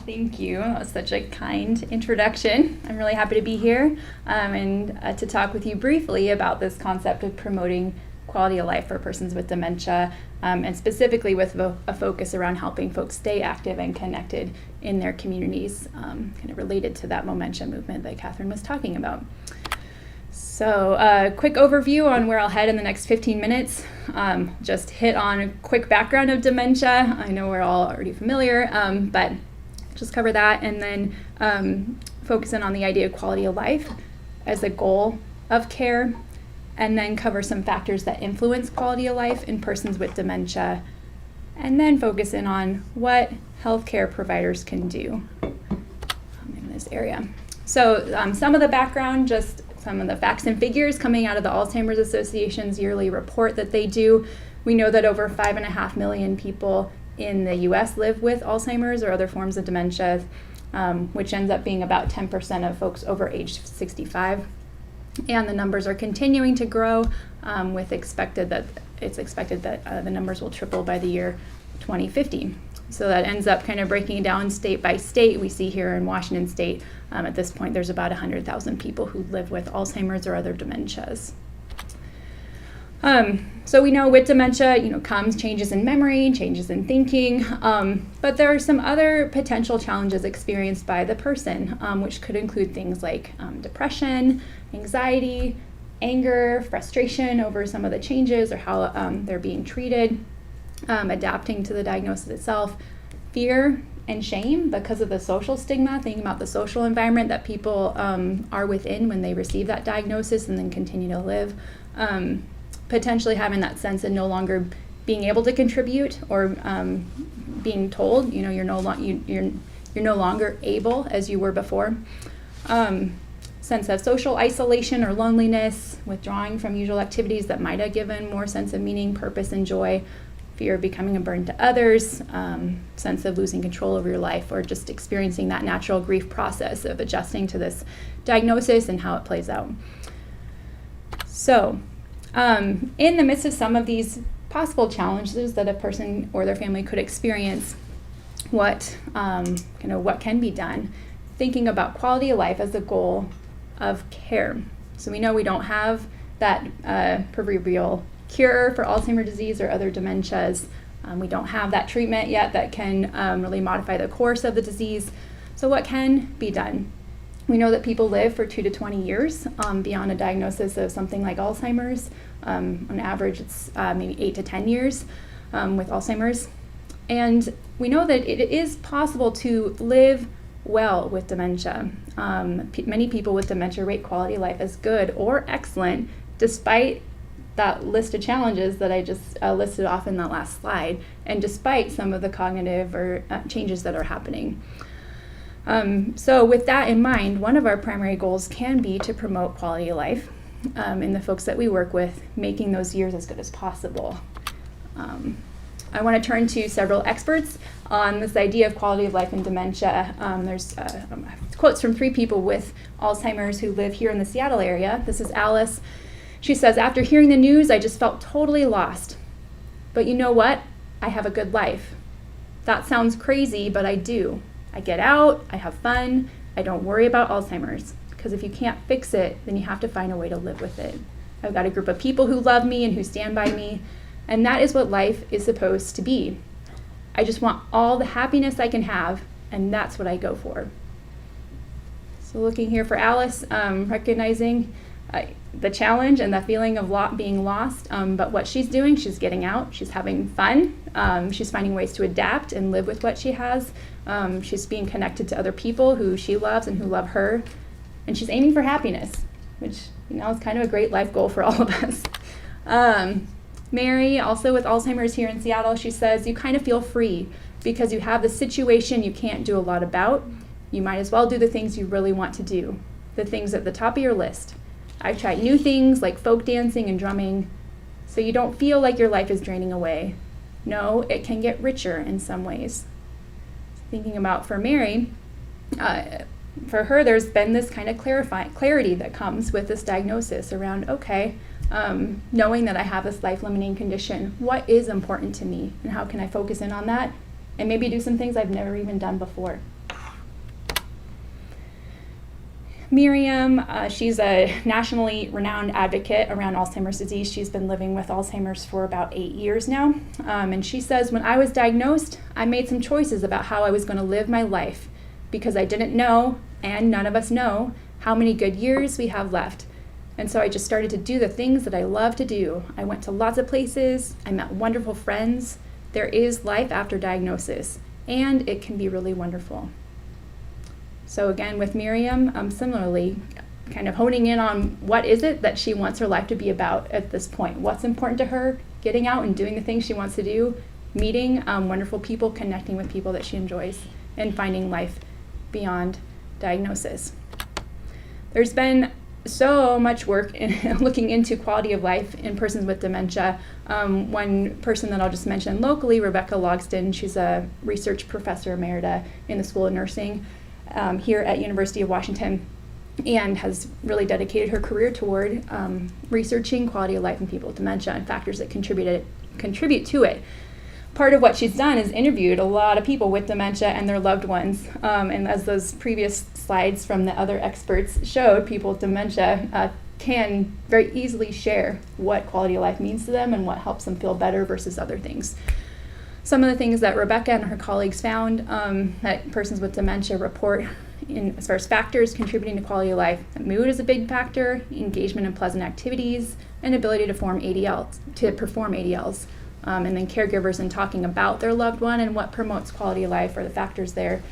Thank you. That was such a kind introduction. I'm really happy to be here and to talk with you briefly about this concept of promoting quality of life for persons with dementia, and specifically with a focus around helping folks stay active and connected in their communities, kind of related to that Dementia movement that Catherine was talking about. So a quick overview on where I'll head in the next 15 minutes. Just hit on a quick background of dementia. I know we're all already familiar, but just cover that, and then focus in on the idea of quality of life as a goal of care, and then cover some factors that influence quality of life in persons with dementia, and then focus in on what healthcare providers can do in this area. So some of the background, just some of the facts and figures coming out of the Alzheimer's Association's yearly report that they do. We know that over 5.5 million people in the US live with Alzheimer's or other forms of dementia, which ends up being about 10% of folks over age 65. And the numbers are continuing to grow, with expected that the numbers will triple by the year 2050. So that ends up kind of breaking down state by state. We see here in Washington State, at this point, there's about 100,000 people who live with Alzheimer's or other dementias. So we know with dementia, comes changes in memory, changes in thinking, but there are some other potential challenges experienced by the person, which could include things like depression, anxiety, anger, frustration over some of the changes or how they're being treated, adapting to the diagnosis itself, fear and shame because of the social stigma, thinking about the social environment that people are within when they receive that diagnosis and then continue to live. Potentially having that sense of no longer being able to contribute or being told, you're no longer able as you were before. Sense of social isolation or loneliness, withdrawing from usual activities that might have given more sense of meaning, purpose, and joy. Fear of becoming a burden to others, sense of losing control over your life, or just experiencing that natural grief process of adjusting to this diagnosis and how it plays out. So, in the midst of some of these possible challenges that a person or their family could experience, what can be done? Thinking about quality of life as a goal of care. So we know we don't have that proverbial cure for Alzheimer's disease or other dementias. We don't have that treatment yet that can really modify the course of the disease. So what can be done? We know that people live for 2 to 20 years beyond a diagnosis of something like Alzheimer's. On average, it's maybe 8 to 10 years with Alzheimer's. And we know that it is possible to live well with dementia. Many people with dementia rate quality of life as good or excellent, despite that list of challenges that I just listed off in that last slide, and despite some of the cognitive or changes that are happening. So with that in mind, one of our primary goals can be to promote quality of life in the folks that we work with, making those years as good as possible. I want to turn to several experts on this idea of quality of life in dementia. There's quotes from 3 people with Alzheimer's who live here in the Seattle area. This is Alice. She says, "After hearing the news, I just felt totally lost. But you know what? I have a good life. That sounds crazy, but I do. I get out, I have fun, I don't worry about Alzheimer's. Because if you can't fix it, then you have to find a way to live with it. I've got a group of people who love me and who stand by me, and that is what life is supposed to be. I just want all the happiness I can have, and that's what I go for." So looking here for Alice, recognizing the challenge and the feeling of being lost, but what she's doing, she's getting out, she's having fun, she's finding ways to adapt and live with what she has, she's being connected to other people who she loves and who love her, and she's aiming for happiness, which is kind of a great life goal for all of us. Mary, also with Alzheimer's here in Seattle, she says, "You kind of feel free because you have the situation you can't do a lot about. You might as well do the things you really want to do, the things at the top of your list. I've tried new things like folk dancing and drumming, so you don't feel like your life is draining away. No, it can get richer in some ways." Thinking about for Mary, for her, there's been this kind of clarity that comes with this diagnosis around, knowing that I have this life-limiting condition, what is important to me, and how can I focus in on that, and maybe do some things I've never even done before. Miriam, she's a nationally renowned advocate around Alzheimer's disease. She's been living with Alzheimer's for about 8 years now. And she says, when I was diagnosed, I made some choices about how I was going to live my life because I didn't know, and none of us know, how many good years we have left. And so I just started to do the things that I love to do. I went to lots of places. I met wonderful friends. There is life after diagnosis, and it can be really wonderful. So again, with Miriam, similarly, kind of honing in on what is it that she wants her life to be about at this point. What's important to her, getting out and doing the things she wants to do, meeting wonderful people, connecting with people that she enjoys, and finding life beyond diagnosis. There's been so much work in looking into quality of life in persons with dementia. One person that I'll just mention locally, Rebecca Logston, she's a research professor emerita in the School of Nursing here at University of Washington, and has really dedicated her career toward researching quality of life in people with dementia and factors that contribute to it. Part of what she's done is interviewed a lot of people with dementia and their loved ones. And as those previous slides from the other experts showed, people with dementia can very easily share what quality of life means to them and what helps them feel better versus other things. Some of the things that Rebecca and her colleagues found that persons with dementia report as far as factors contributing to quality of life: mood is a big factor, engagement in pleasant activities, and ability to perform ADLs. And then caregivers in talking about their loved one and what promotes quality of life, or the factors there,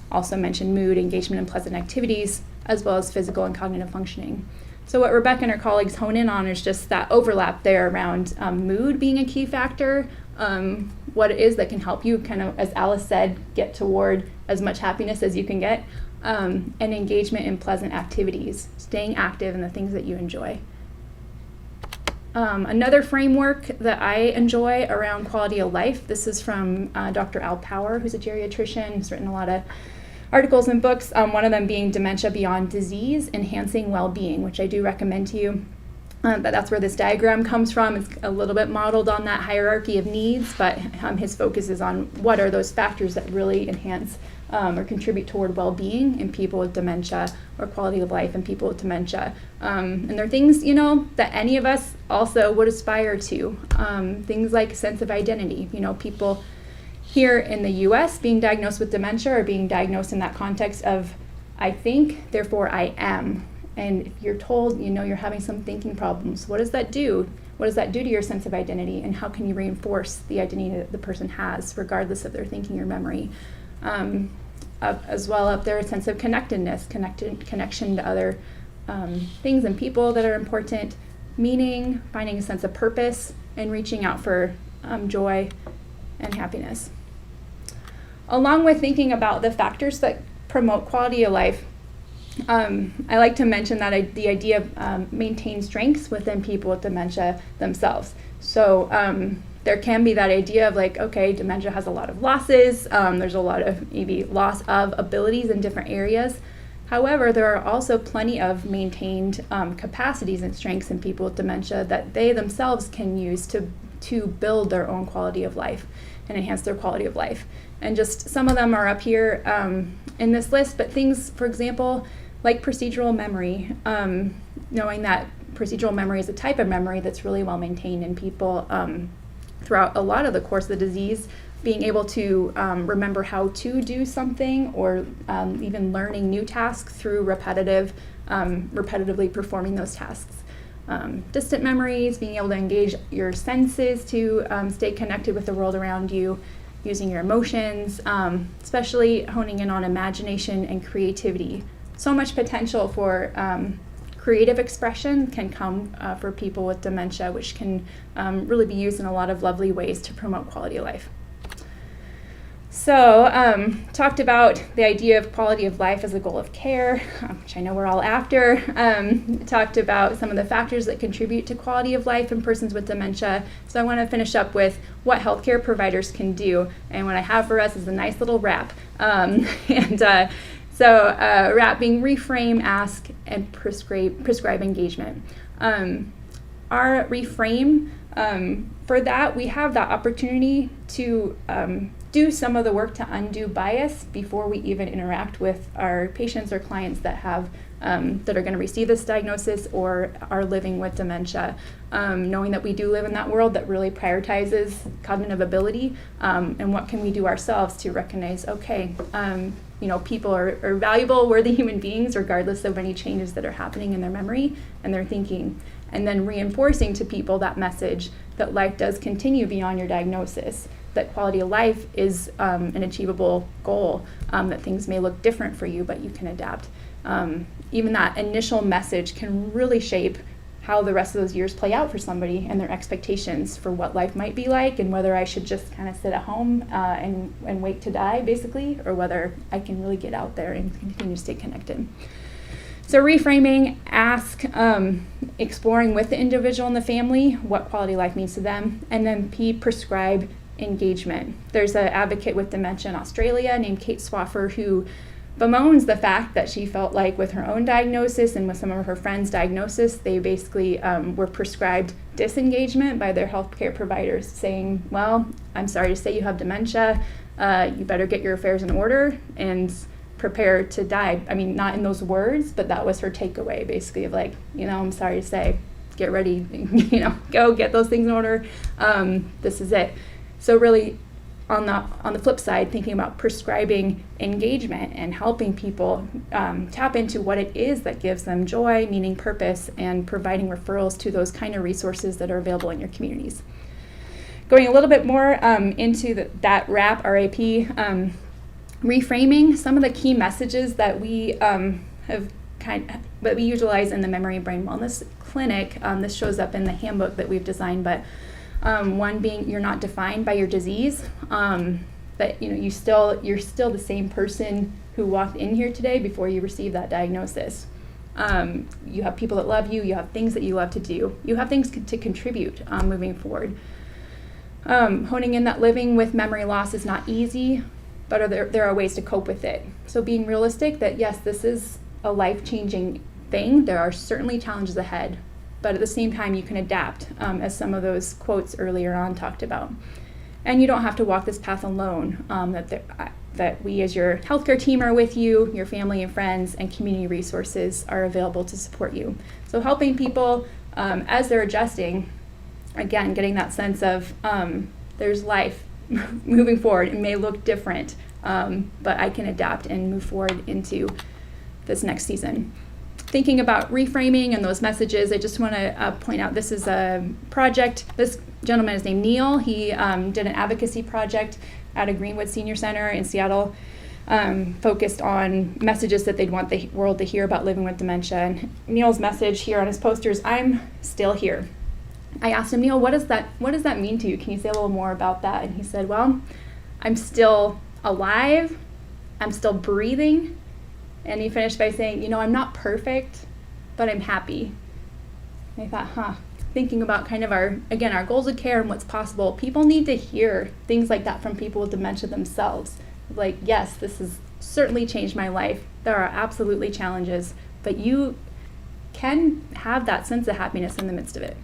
also mention mood, engagement in pleasant activities, as well as physical and cognitive functioning. So what Rebecca and her colleagues hone in on is just that overlap there around mood being a key factor, what it is that can help you kind of, as Alice said, get toward as much happiness as you can get, and engagement in pleasant activities, staying active in the things that you enjoy. Another framework that I enjoy around quality of life, this is from Dr. Al Power, who's a geriatrician, who's written a lot of articles and books, one of them being Dementia Beyond Disease, Enhancing Well-Being, which I do recommend to you. But that's where this diagram comes from. It's a little bit modeled on that hierarchy of needs, but his focus is on what are those factors that really enhance or contribute toward well-being in people with dementia, or quality of life in people with dementia. And they're things, that any of us also would aspire to. Things like sense of identity. People here in the US being diagnosed with dementia are being diagnosed in that context of, I think, therefore I am. And if you're told, you're having some thinking problems, what does that do? What does that do to your sense of identity? And how can you reinforce the identity that the person has, regardless of their thinking or memory? As well, up there, a sense of connectedness, connection to other things and people that are important, meaning, finding a sense of purpose, and reaching out for joy and happiness. Along with thinking about the factors that promote quality of life, I like to mention that the idea of maintain strengths within people with dementia themselves. So there can be that idea of dementia has a lot of losses. There's a lot of maybe loss of abilities in different areas. However, there are also plenty of maintained capacities and strengths in people with dementia that they themselves can use to build their own quality of life and enhance their quality of life. And just some of them are up here in this list, but things, for example, like procedural memory, knowing that procedural memory is a type of memory that's really well maintained in people throughout a lot of the course of the disease, being able to remember how to do something, or even learning new tasks through repetitively performing those tasks. Distant memories, being able to engage your senses to stay connected with the world around you, using your emotions, especially honing in on imagination and creativity. So much potential for creative expression can come for people with dementia, which can really be used in a lot of lovely ways to promote quality of life. So, talked about the idea of quality of life as a goal of care, which I know we're all after. Talked about some of the factors that contribute to quality of life in persons with dementia. So I want to finish up with what healthcare providers can do. And what I have for us is a nice little wrap. So wrap being reframe, ask, and prescribe engagement. Our reframe, for that, we have that opportunity to do some of the work to undo bias before we even interact with our patients or clients that have that are going to receive this diagnosis or are living with dementia, knowing that we do live in that world that really prioritizes cognitive ability, and what can we do ourselves to recognize, okay, people are valuable, worthy human beings regardless of any changes that are happening in their memory and their thinking, and then reinforcing to people that message that life does continue beyond your diagnosis, that quality of life is an achievable goal, that things may look different for you, but you can adapt. Even that initial message can really shape how the rest of those years play out for somebody and their expectations for what life might be like, and whether I should just kind of sit at home and wait to die, basically, or whether I can really get out there and continue to stay connected. So reframing, ask, exploring with the individual and the family what quality of life means to them, and then P, prescribe engagement. There's an advocate with dementia in Australia named Kate Swaffer who bemoans the fact that she felt like with her own diagnosis and with some of her friends' diagnosis, they basically were prescribed disengagement by their healthcare providers, saying, well, I'm sorry to say you have dementia, you better get your affairs in order and prepare to die. I mean, not in those words, but that was her takeaway, basically, of like, I'm sorry to say, get ready, go get those things in order. This is it. So really, on the flip side, thinking about prescribing engagement and helping people tap into what it is that gives them joy, meaning, purpose, and providing referrals to those kind of resources that are available in your communities. Going a little bit more into that RAP, reframing, some of the key messages that we that we utilize in the Memory and Brain Wellness Clinic. This shows up in the handbook that we've designed, but one being you're not defined by your disease, that you're still the same person who walked in here today before you received that diagnosis. You have people that love you, you have things that you love to do, you have things to contribute moving forward. Honing in that living with memory loss is not easy, but there are ways to cope with it. So being realistic that yes, this is a life-changing thing, there are certainly challenges ahead, but at the same time you can adapt, as some of those quotes earlier on talked about. And you don't have to walk this path alone, that we as your healthcare team are with you, your family and friends and community resources are available to support you. So helping people as they're adjusting, again, getting that sense of there's life moving forward. It may look different, but I can adapt and move forward into this next season. Thinking about reframing and those messages, I just want to point out this is a project. This gentleman is named Neil. He did an advocacy project at a Greenwood Senior Center in Seattle, focused on messages that they'd want the world to hear about living with dementia. And Neil's message here on his poster is, "I'm still here." I asked him, Neil, what does that mean to you? Can you say a little more about that? And he said, well, I'm still alive, I'm still breathing. And he finished by saying, I'm not perfect, but I'm happy. And I thought, thinking about kind of our goals of care and what's possible, people need to hear things like that from people with dementia themselves. Like, yes, this has certainly changed my life. There are absolutely challenges, but you can have that sense of happiness in the midst of it.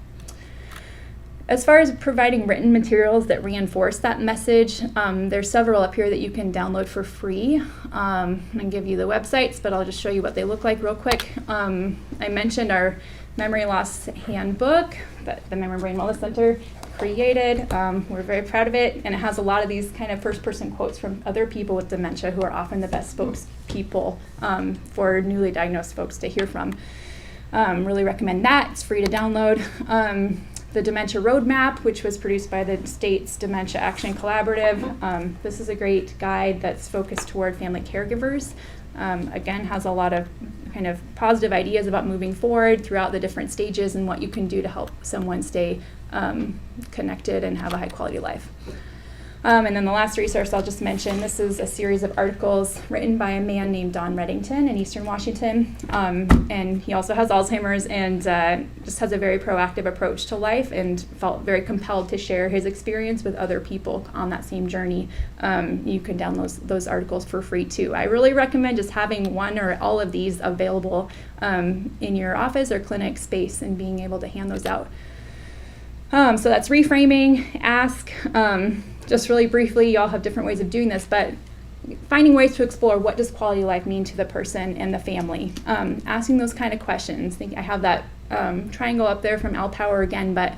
As far as providing written materials that reinforce that message, there's several up here that you can download for free. I'm going to give you the websites, but I'll just show you what they look like real quick. I mentioned our memory loss handbook that the Memory and Brain Wellness Center created. We're very proud of it, and it has a lot of these kind of first-person quotes from other people with dementia who are often the best spokespeople for newly diagnosed folks to hear from. Really recommend that. It's free to download. The Dementia Roadmap, which was produced by the state's Dementia Action Collaborative. This is a great guide that's focused toward family caregivers. Again, has a lot of kind of positive ideas about moving forward throughout the different stages and what you can do to help someone stay connected and have a high quality life. And then the last resource I'll just mention, this is a series of articles written by a man named Reddington in Eastern Washington. And he also has Alzheimer's and just has a very proactive approach to life and felt very compelled to share his experience with other people on that same journey. You can download those articles for free too. I really recommend just having one or all of these available in your office or clinic space and being able to hand those out. So that's reframing, ask, just really briefly, y'all have different ways of doing this, but finding ways to explore what does quality of life mean to the person and the family. Asking those kind of questions. I have that triangle up there from Al Power again, but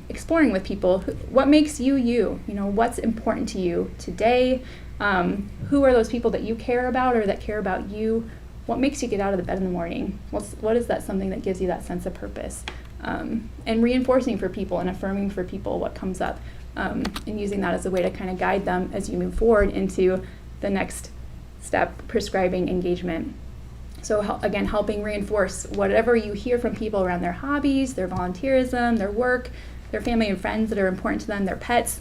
exploring with people, what makes you you? What's important to you today? Who are those people that you care about or that care about you? What makes you get out of the bed in the morning? What is that something that gives you that sense of purpose? And reinforcing for people and affirming for people what comes up, and using that as a way to kind of guide them as you move forward into the next step, prescribing engagement. So again, helping reinforce whatever you hear from people around their hobbies, their volunteerism, their work, their family and friends that are important to them, their pets,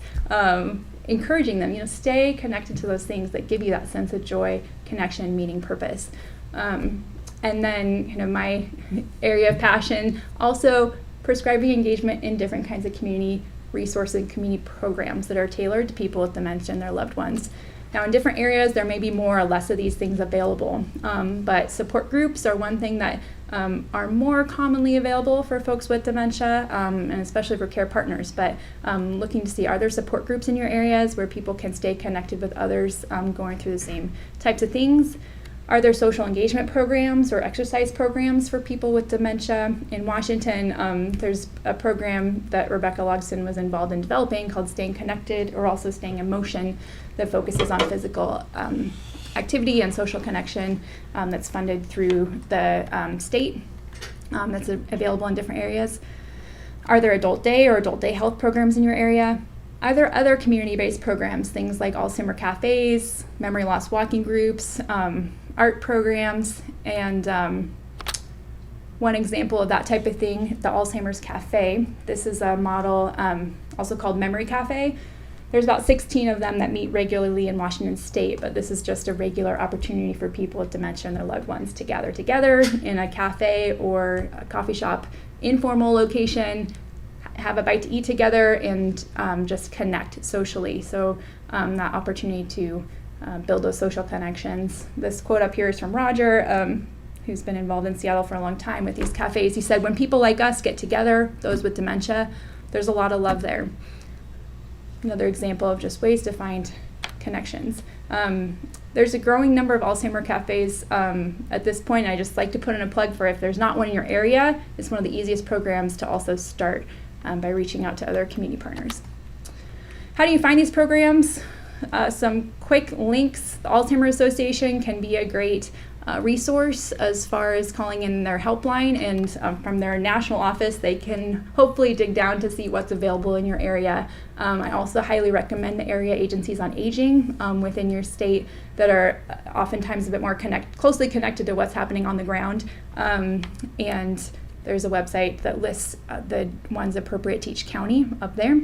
encouraging them, stay connected to those things that give you that sense of joy, connection, meaning, purpose. And then, my area of passion, also prescribing engagement in different kinds of community resources and community programs that are tailored to people with dementia and their loved ones. Now, in different areas, there may be more or less of these things available, but support groups are one thing that are more commonly available for folks with dementia, and especially for care partners. But looking to see, are there support groups in your areas where people can stay connected with others going through the same types of things? Are there social engagement programs or exercise programs for people with dementia? In Washington, there's a program that Rebecca Logston was involved in developing called Staying Connected, or also Staying in Motion, that focuses on physical activity and social connection, that's funded through the state, that's available in different areas. Are there adult day or adult day health programs in your area? Are there other community-based programs, things like Alzheimer cafes, memory loss walking groups, art programs, and one example of that type of thing, the Alzheimer's Cafe. This is a model also called Memory Cafe. There's about 16 of them that meet regularly in Washington State, but this is just a regular opportunity for people with dementia and their loved ones to gather together in a cafe or a coffee shop, informal location, have a bite to eat together, and just connect socially. So that opportunity to build those social connections. This quote up here is from Roger, who's been involved in Seattle for a long time with these cafes. He said, "When people like us get together, those with dementia, there's a lot of love there." Another example of just ways to find connections. There's a growing number of Alzheimer cafes at this point. I just like to put in a plug for, if there's not one in your area, it's one of the easiest programs to also start by reaching out to other community partners. How do you find these programs? Some quick links. The Alzheimer's Association can be a great resource as far as calling in their helpline, and from their national office they can hopefully dig down to see what's available in your area. I also highly recommend the area agencies on aging within your state that are oftentimes a bit more closely connected to what's happening on the ground, and there's a website that lists the ones appropriate to each county up there.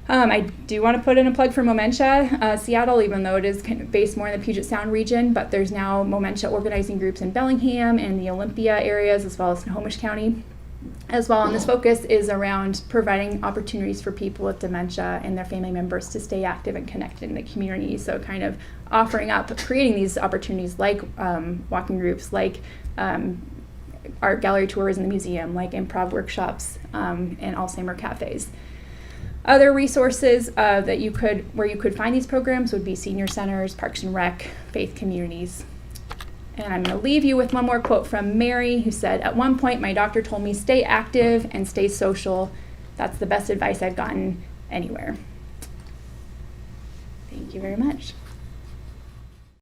I do want to put in a plug for Momentia Seattle, even though it is kind of based more in the Puget Sound region, but there's now Momentia organizing groups in Bellingham and the Olympia areas, as well as Snohomish County as well. And this focus is around providing opportunities for people with dementia and their family members to stay active and connected in the community. So kind of offering up, creating these opportunities like walking groups, like art gallery tours in the museum, like improv workshops, and Alzheimer cafes. Other resources where you could find these programs would be senior centers, parks and rec, faith communities. And I'm going to leave you with one more quote from Mary, who said, "At one point, my doctor told me, stay active and stay social. That's the best advice I've gotten anywhere." Thank you very much.